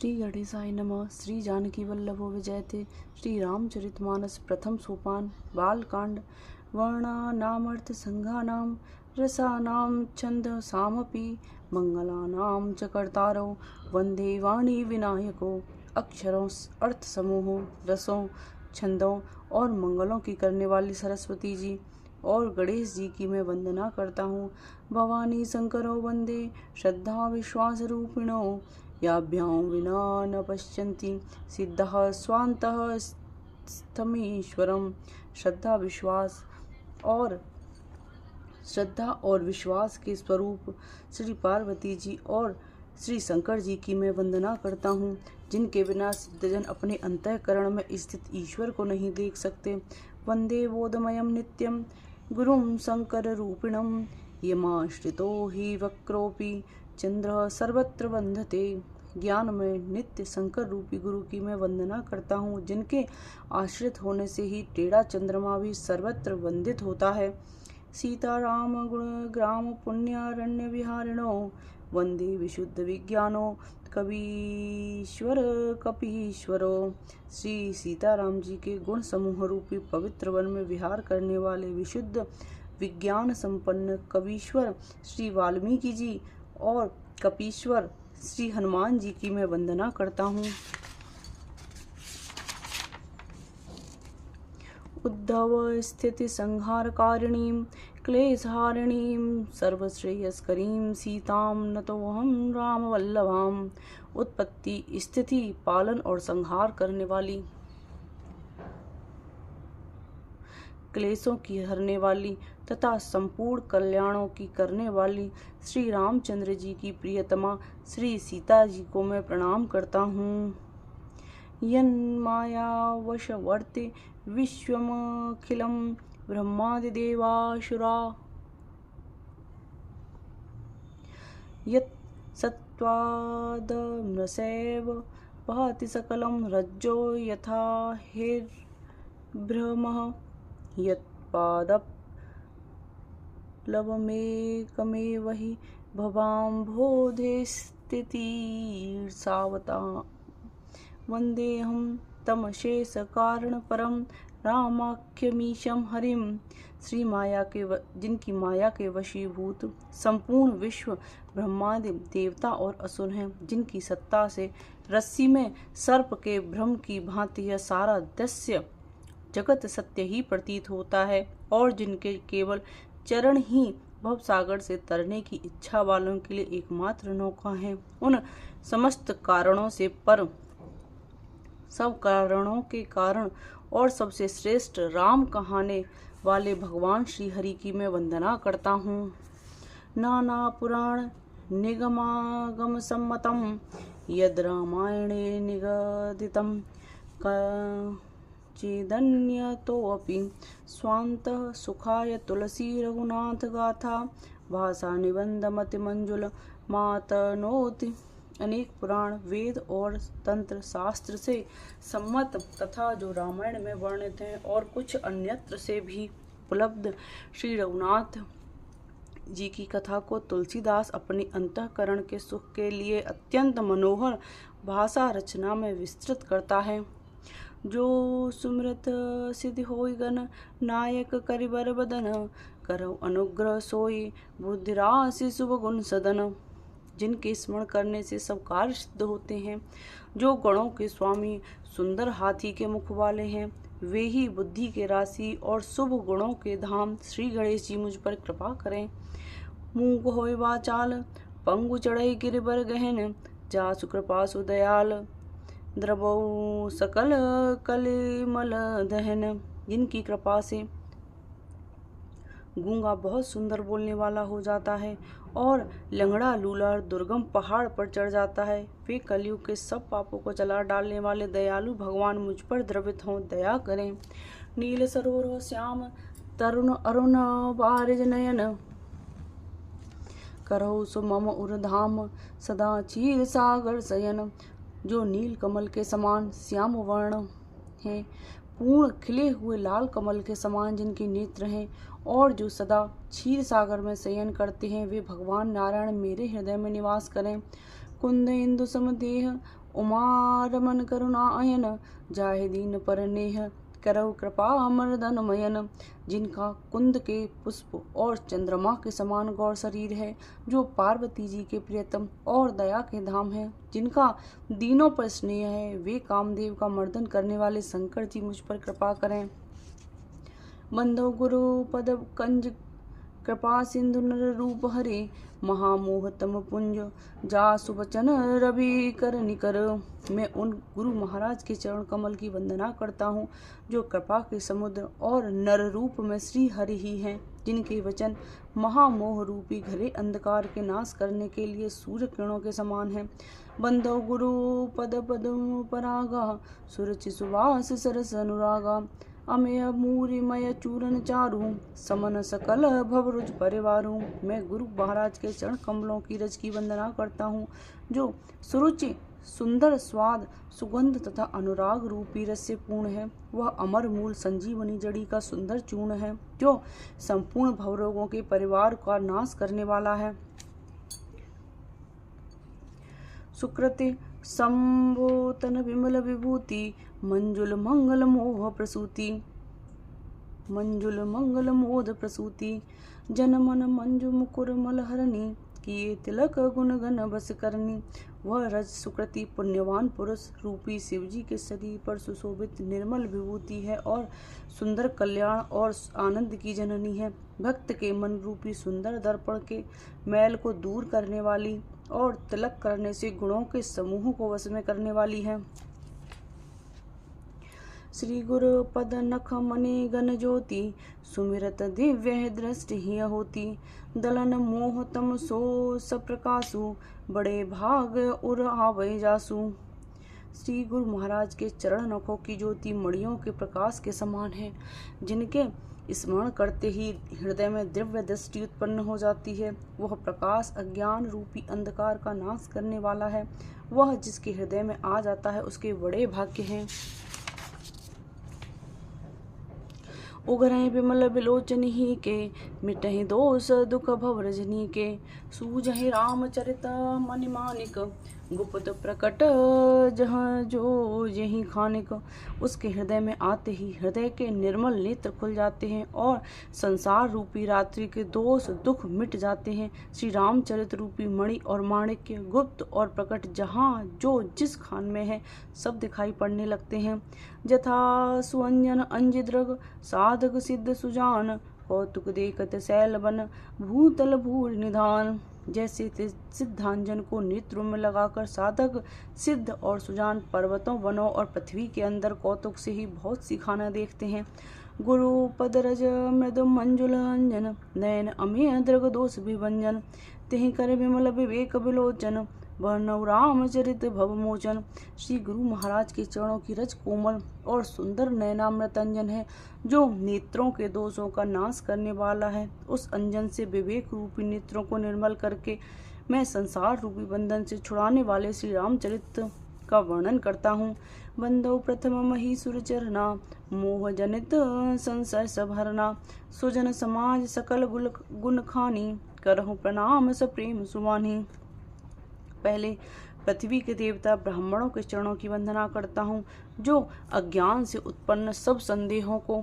श्री गणेशाय नमः। श्री जानकी वल्लभो विजयते। श्री रामचरितमानस प्रथम सोपान। बालकांड। वर्णानामर्थ संघानां रसानां छन्दसामपि मंगलानां च कर्तारौ वंदे वाणी विनायको। अक्षरों, अर्थ समूहों, रसों, छंदों और मंगलों की करने वाली सरस्वती जी और गणेश जी की मैं वंदना करता हूँ। भवानी शंकरो वंदे श्रद्धा विश्वास रूपिणो याभ्यां विना न पश्यन्ति सिद्धः स्वान्तः स्थमीश्वरम। श्रद्धा और विश्वास के स्वरूप श्री पार्वती जी और श्री शंकर जी की मैं वंदना करता हूँ, जिनके बिना सिद्धजन अपने अंतःकरण में स्थित ईश्वर को नहीं देख सकते। वंदे बोधमयं नित्यं गुरुं शंकर रूपिणं यमाश्रितो हि वक्रोऽपि चंद्र सर्वत्र वंदते। ज्ञान में नित्य शंकर रूपी गुरु की मैं वंदना करता हूँ, जिनके आश्रित होने से ही टेढ़ा चंद्रमा भी सर्वत्र वंदित होता है। सीताराम गुण ग्राम पुण्यारण्य विहारिणो वंदे विशुद्ध विज्ञानो कवीश्वर कपीश्वरो। श्री सीताराम जी के गुण समूह रूपी पवित्र वन में विहार करने वाले विशुद्ध विज्ञान संपन्न कवीश्वर श्री वाल्मीकि जी और कपीश्वर श्री हनुमान जी की मैं वंदना करता हूँ। उद्धव स्थिति संहारकारिणीं क्लेशहारिणीं सर्वश्रेयस्करीं सीतां नतोऽहं रामवल्लभाम्। उत्पत्ति, स्थिति, पालन और संहार करने वाली, क्लेशों की हरने वाली तथा संपूर्ण कल्याणों की करने वाली श्री रामचंद्र जी की प्रियतमा श्री सीता जी को मैं प्रणाम करता हूँ। यन्मायावशवर्ते विश्वमखिलं ब्रह्मादिदेवासुरा यत्सत्त्वादमृषैव वहति सकलं रज्जो यथा हिर्ब्रह्मः यत्पादप्लवमेकमेव हि भवाम्भोधे स्थितिर्सावता। वन्देऽहं तमशेषकारणपरं रामाख्यमीशं हरिं। श्री माया के जिनकी माया के वशीभूत संपूर्ण विश्व ब्रह्मादि देवता और असुर हैं, जिनकी सत्ता से रस्सी में सर्प के भ्रम की भांति यह सारा दस्य जगत सत्य ही प्रतीत होता है, और जिनके केवल चरण ही भवसागर से तरने की इच्छा वालों के लिए एकमात्र नौका है। उन समस्त कारणों से पर सब कारणों के कारण और सबसे श्रेष्ठ राम कहाने वाले भगवान श्री हरि की मैं वंदना करता हूँ। नाना पुराण निगमागम सम्मतम यद रामायणे निगदितम चेदन्यतोऽपि स्वान्तः सुखाय तुलसी रघुनाथ गाथा भाषा निबंध मति मंजुल मातनोति। अनेक पुराण, वेद और तंत्र शास्त्र से सम्मत तथा जो रामायण में वर्णित हैं और कुछ अन्यत्र से भी उपलब्ध श्री रघुनाथ जी की कथा को तुलसीदास अपने अंतःकरण के सुख के लिए अत्यंत मनोहर भाषा रचना में विस्तृत करता है। जो सुमृत सिद्धि होई गण नायक करिबर बदन करौ अनुग्रह सोई बुद्धिराशि शुभ गुण सदन। जिनके स्मरण करने से सब कार्य सिद्ध होते हैं, जो गणों के स्वामी सुंदर हाथी के मुख वाले हैं, वे ही बुद्धि के राशि और शुभ गुणों के धाम श्री गणेश जी मुझ पर कृपा करें। मूक होय वाचाल पंगु चढ़ई गिरिबर गहन जासु कृपा सुदयाल द्रवौ सकल कलिमल दहन। जिनकी कृपा से गूंगा बहुत सुंदर बोलने वाला हो जाता है और लंगड़ा लूला दुर्गम पहाड़ पर चढ़ जाता है, वे कलयुग के सब पापों को जला डालने वाले दयालु भगवान मुझ पर द्रवित हों, दया करें। नील सरोवर श्याम तरुण अरुण बारिज नयन करौ सो मम उर्धाम सदा क्षीर सागर शयन। जो नील कमल के समान श्याम वर्ण हैं, पूर्ण खिले हुए लाल कमल के समान जिनके नेत्र हैं और जो सदा क्षीर सागर में शयन करते हैं, वे भगवान नारायण मेरे हृदय में निवास करें। कुंद इंदु समदेह उमा रमन करुणा अयन, जाहि दीन पर नेह, करौ कृपा मर्दन मयन। जिनका कुंद के पुष्प और चंद्रमा के समान गौर शरीर है, जो पार्वती जी के प्रियतम और दया के धाम है, जिनका दीनों पर स्नेह है, वे कामदेव का मर्दन करने वाले शंकर जी मुझ पर कृपा करें। बंधो गुरु पद कंज, कृपा सिंधु नर रूप हरे, महामोहतम पुंज, जासु बचन रवि कर निकर। मैं उन गुरु महाराज के चरण कमल की वंदना करता हूँ, जो कृपा के समुद्र और नर रूप में श्री हरि ही हैं, जिनके वचन महामोह रूपी घरे अंधकार के नाश करने के लिए सूर्य किरणों के समान हैं। बंधो गुरु पद पद्म परागा, सुरुचि सुवास सरस अनुरागा। अमेय मूरिमय चूरन चारु, समन सकल भवरुज परिवारू। मैं गुरु महाराज के चरण कमलों की रज की वंदना करता हूँ, जो सुरुचि, सुंदर स्वाद, सुगंध तथा अनुराग रूपी रस से पूर्ण है। वह अमर मूल संजीवनी जड़ी का सुंदर चूर्ण है, जो संपूर्ण भवरोगों के परिवार का नाश करने वाला है। सुकृति संबोतन विमल विभूति, मंजुल मंगल मोह प्रसूति। मंजुल मंगल मोद प्रसूति, जन मन मंजु मुकुर मलहरणी, किए तिलक गुण गण बस करनी। वह रज सुकृति पुण्यवान पुरुष रूपी शिवजी के शरीर पर सुशोभित निर्मल विभूति है और सुंदर कल्याण और आनंद की जननी है। भक्त के मन रूपी सुंदर दर्पण के मैल को दूर करने वाली और तिलक करने से गुणों के समूह को वश में करने वाली है। श्री गुरु पद नख मणि गण ज्योति, सुमिरत दिव्य दृष्टि ही होती। दलन मोह तम सो सप्रकाशु, बड़े भाग उर आवै जासु। श्री गुरु महाराज के चरण नखों की ज्योति मणियों के प्रकाश के समान है, जिनके स्मरण करते ही हृदय में दिव्य दृष्टि उत्पन्न हो जाती है। वह प्रकाश अज्ञान रूपी अंधकार का नाश करने वाला है। वह जिसके हृदय में आ जाता है, उसके बड़े भाग्य हैं। उगरहि विमल बिलोचन ही के, मिटहि दोष दुख भव रजनी के। सूझहि रामचरित मनि मानिक, गुप्त प्रकट जहाँ जो यही खानिक। उसके हृदय में आते ही हृदय के निर्मल नेत्र खुल जाते हैं और संसार रूपी रात्रि के दोष दुख मिट जाते हैं। श्री रामचरित रूपी मणि और माणिक्य गुप्त और प्रकट जहाँ जो जिस खान में है, सब दिखाई पड़ने लगते हैं। जथा सुअंजन अंजिद्रग, साधक सिद्ध सुजान, कौतुक देखत शैल बन, भूतल भूर निधान। जैसे सिद्धांजन को नेत्रों में लगाकर साधक सिद्ध और सुजान पर्वतों वनों और पृथ्वी के अंदर कौतुक से ही बहुत सी खाना देखते हैं। गुरु पद रज मृदु मंजुल अंजन, नयन अमेय दृग दोष विभंजन। तेहि कर विमल विवेक विलोचन, वर्णव रामचरित भवमोचन। श्री गुरु महाराज के चरणों की रज कोमल और सुंदर नयनामृत अंजन है, जो नेत्रों के दोषों का नाश करने वाला है। उस अंजन से विवेक रूपी नेत्रों को निर्मल करके मैं संसार रूपी बंधन से छुड़ाने वाले श्री रामचरित का वर्णन करता हूँ। बंदो प्रथम महीसुर चरना, मोह जनित संशय सब हरना। सुजन समाज सकल गुण खानी, करहु प्रणाम सप्रेम सुमानी। पहले पृथ्वी के देवता ब्राह्मणों के चरणों की वंदना करता हूँ, जो अज्ञान से उत्पन्न सब संदेहों को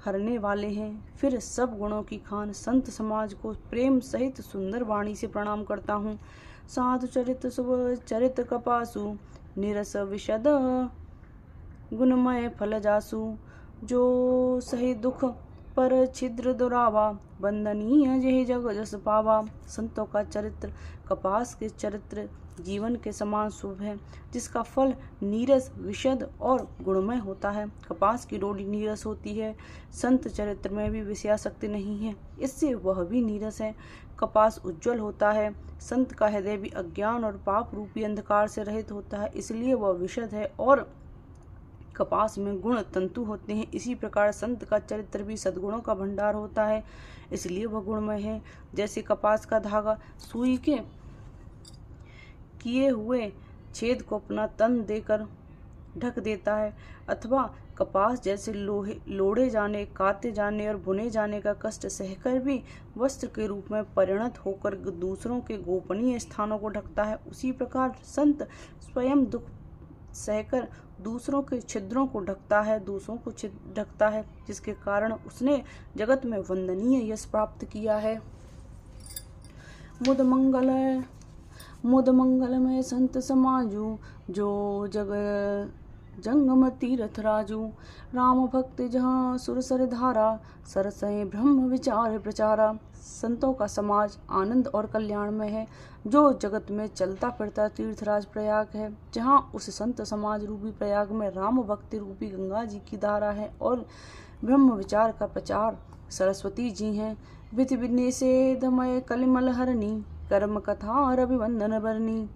हरने वाले हैं। फिर सब गुणों की खान संत समाज को प्रेम सहित सुंदर वाणी से प्रणाम करता हूँ। साधु चरित शुभ चरित कपासु, निरस विशद गुणमय फल जासु। जो सही दुख पर छिद्र दुरावा, बंदनीय जय जग जस पावा। संतों का चरित्र कपास के चरित्र जीवन के समान शुभ है, जिसका फल नीरस विशद और गुणमय होता है। कपास की डोरी नीरस होती है, संत चरित्र में भी विषयासक्ति नहीं है, इससे वह भी नीरस है। कपास उज्जवल होता है, संत का हृदय भी अज्ञान और पाप रूपी अंधकार से रहित होता है, इसलिए वह विशद है और कपास में गुण तंतु होते हैं। इसी प्रकार संत का चरित्र भी सद्गुणों का भंडार होता है, इसलिए वह गुणमय है। जैसे कपास का धागा सुई के किए हुए छेद को अपना तन देकर ढक देता है, अथवा कपास जैसे लोढ़े जाने, काते जाने और बुने जाने का कष्ट सहकर भी वस्त्र के रूप में परिणत होकर दूसरों के गोपनीय स्थानों को ढकता है, उसी प्रकार संत स्वयं दुख सहकर दूसरों के छिद्रों को ढकता है, जिसके कारण उसने जगत में वंदनीय यश प्राप्त किया है। मुद मंगलमय संत समाजू, जो जग जंगम तीर्थ राजू। राम भक्त जहाँ सुरसर धारा, सरसय ब्रह्म विचार प्रचारा। संतों का समाज आनंद और कल्याण में है, जो जगत में चलता फिरता तीर्थराज प्रयाग है, जहाँ उस संत समाज रूपी प्रयाग में राम भक्ति रूपी गंगा जी की धारा है और ब्रह्म विचार का प्रचार सरस्वती जी हैं। विधि निषेधमय कलिमल हरणी, कर्म कथा रविवंदन बरनी।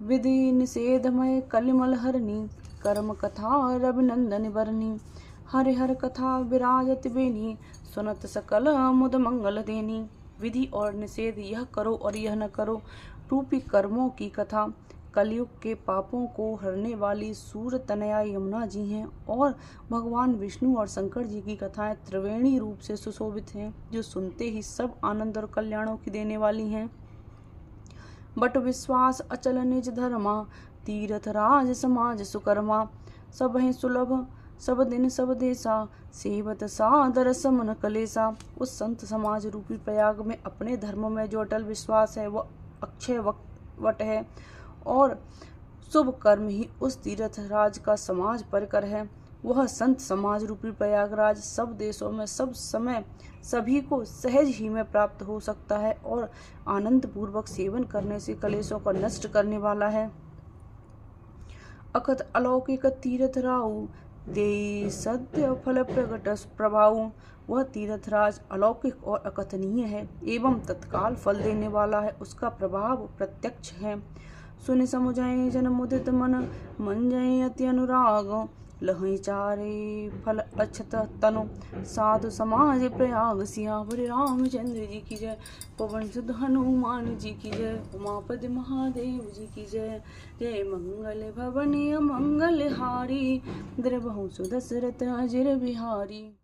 विधि निषेधमय कलिमल हरणी, कर्म कथा रविनंदन बरनी। हरिहर कथा विराजत बेनी, सुनत सकल मुद मंगल देनी। विधि और निषेध, यह करो और यह न करो रूपी कर्मों की कथा कलयुग के पापों को हरने वाली सूर तनया यमुना जी हैं, और भगवान विष्णु और शंकर जी की कथाएं त्रिवेणी रूप से सुशोभित हैं, जो सुनते ही सब आनंद और कल्याणों की देने वाली हैं। बट विश्वास अचल निज धर्मा, तीर्थ राज समाज सुकर्मा। सब हैं सुलभ सब दिन सब देसा, सेवत सादर समन कलेसा। उस संत समाज रूपी प्रयाग में अपने धर्म में जो अटल विश्वास है, वह अक्षय वट है, और शुभ कर्म ही उस तीर्थ राज का समाज परिकर है। वह संत समाज रूपी प्रयागराज सब देशों में सब समय सभी को सहज ही में प्राप्त हो सकता है, और आनंद पूर्वक सेवन करने से कलेशों को नष्ट करने वाला है। अकथ अलौकिक तीर्थ राउ, दे सत्य फल प्रगट प्रभाव। वह तीर्थराज अलौकिक और अकथनीय है एवं तत्काल फल देने वाला है, उसका प्रभाव प्रत्यक्ष है। सुनि समुझै जन मुदित मन, मंजै अति अनुराग। लहै चारे फल अक्षत तनु, साधु समाज प्रयाग। सियावर रामचंद्र जी की जय, पवन सुत हनुमान जी की जय, उमापति महादेव जी की जय। जय मंगल भवन मंगल हारी, द्रवहु सुदशरथ अजर बिहारी।